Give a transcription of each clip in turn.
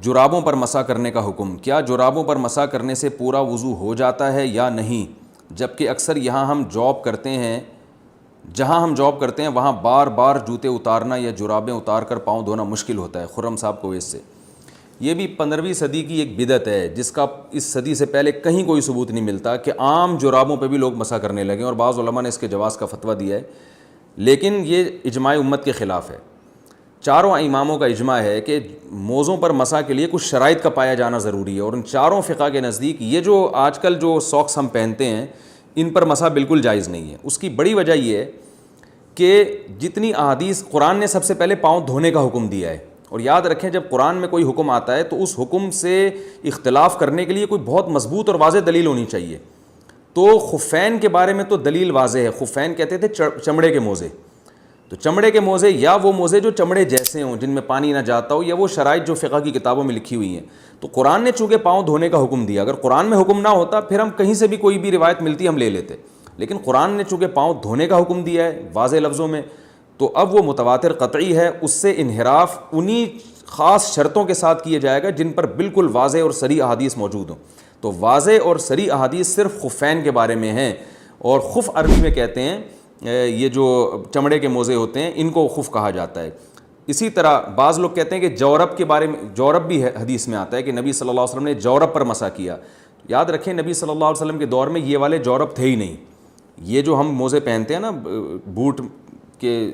جرابوں پر مسح کرنے کا حکم، کیا جرابوں پر مسح کرنے سے پورا وضو ہو جاتا ہے یا نہیں؟ جبکہ اکثر جہاں ہم جاب کرتے ہیں وہاں بار بار جوتے اتارنا یا جرابیں اتار کر پاؤں دھونا مشکل ہوتا ہے۔ خرم صاحب کو اس سے، یہ بھی 15ویں صدی کی ایک بدعت ہے جس کا اس صدی سے پہلے کہیں کوئی ثبوت نہیں ملتا کہ عام جرابوں پہ بھی لوگ مسح کرنے لگے، اور بعض علماء نے اس کے جواز کا فتویٰ دیا ہے، لیکن یہ اجماع امت کے خلاف ہے۔ چاروں اماموں کا اجماع ہے کہ موزوں پر مسح کے لیے کچھ شرائط کا پایا جانا ضروری ہے، اور ان چاروں فقہ کے نزدیک یہ جو آج کل جو ساکس ہم پہنتے ہیں ان پر مسح بالکل جائز نہیں ہے۔ اس کی بڑی وجہ یہ ہے کہ جتنی احادیث، قرآن نے سب سے پہلے پاؤں دھونے کا حکم دیا ہے، اور یاد رکھیں جب قرآن میں کوئی حکم آتا ہے تو اس حکم سے اختلاف کرنے کے لیے کوئی بہت مضبوط اور واضح دلیل ہونی چاہیے۔ تو خفین کے بارے میں تو دلیل واضح ہے، خفین کہتے تھے چمڑے کے موزے، تو چمڑے کے موزے یا وہ موزے جو چمڑے جیسے ہوں جن میں پانی نہ جاتا ہو، یا وہ شرائط جو فقہ کی کتابوں میں لکھی ہوئی ہیں۔ تو قرآن نے چونکہ پاؤں دھونے کا حکم دیا، اگر قرآن میں حکم نہ ہوتا پھر ہم کہیں سے بھی کوئی بھی روایت ملتی ہم لے لیتے، لیکن قرآن نے چونکہ پاؤں دھونے کا حکم دیا ہے واضح لفظوں میں، تو اب وہ متواتر قطعی ہے، اس سے انحراف انہی خاص شرطوں کے ساتھ کیا جائے گا جن پر بالکل واضح اور صریح احادیث موجود ہوں۔ تو واضح اور صریح احادیث صرف خفین کے بارے میں ہیں، اور خف عربی میں کہتے ہیں یہ جو چمڑے کے موزے ہوتے ہیں ان کو خف کہا جاتا ہے۔ اسی طرح بعض لوگ کہتے ہیں کہ جورب کے بارے میں، جورب بھی حدیث میں آتا ہے کہ نبی صلی اللہ علیہ وسلم نے جورب پر مسح کیا۔ یاد رکھیں نبی صلی اللہ علیہ وسلم کے دور میں یہ والے جورب تھے ہی نہیں۔ یہ جو ہم موزے پہنتے ہیں نا بوٹ کے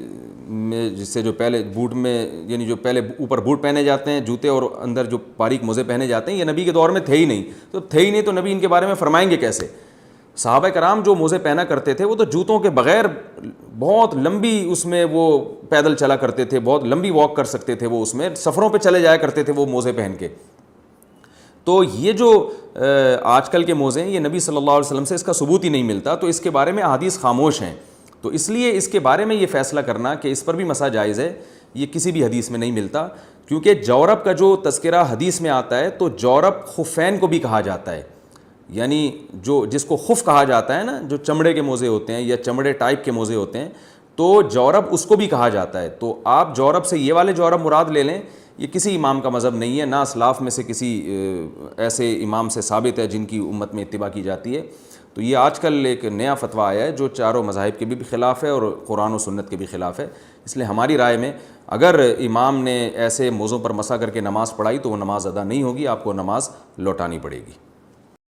میں، جس سے جو پہلے بوٹ میں یعنی جو پہلے اوپر بوٹ پہنے جاتے ہیں جوتے اور اندر جو باریک موزے پہنے جاتے ہیں، یہ نبی کے دور میں تھے ہی نہیں۔ تو تھے ہی نہیں تو نبی ان کے بارے میں فرمائیں گے کیسے؟ صحابہ کرام جو موزے پہنا کرتے تھے وہ تو جوتوں کے بغیر بہت لمبی اس میں وہ پیدل چلا کرتے تھے، بہت لمبی واک کر سکتے تھے، وہ اس میں سفروں پہ چلے جایا کرتے تھے وہ موزے پہن کے۔ تو یہ جو آج کل کے موزے ہیں یہ نبی صلی اللہ علیہ وسلم سے اس کا ثبوت ہی نہیں ملتا، تو اس کے بارے میں احادیث خاموش ہیں، تو اس لیے اس کے بارے میں یہ فیصلہ کرنا کہ اس پر بھی مسح جائز ہے یہ کسی بھی حدیث میں نہیں ملتا، کیونکہ جورب کا جو تذکرہ حدیث میں آتا ہے تو جورب خفین کو بھی کہا جاتا ہے، یعنی جو جس کو خف کہا جاتا ہے نا، جو چمڑے کے موزے ہوتے ہیں یا چمڑے ٹائپ کے موزے ہوتے ہیں، تو جورب اس کو بھی کہا جاتا ہے۔ تو آپ جورب سے یہ والے جورب مراد لے لیں، یہ کسی امام کا مذہب نہیں ہے، نہ اسلاف میں سے کسی ایسے امام سے ثابت ہے جن کی امت میں اتباع کی جاتی ہے۔ تو یہ آج کل ایک نیا فتویٰ آیا ہے جو چاروں مذاہب کے بھی خلاف ہے اور قرآن و سنت کے بھی خلاف ہے، اس لیے ہماری رائے میں اگر امام نے ایسے موضوع پر مسح کر کے نماز پڑھائی تو وہ نماز ادا نہیں ہوگی، آپ کو نماز لوٹانی پڑے گی۔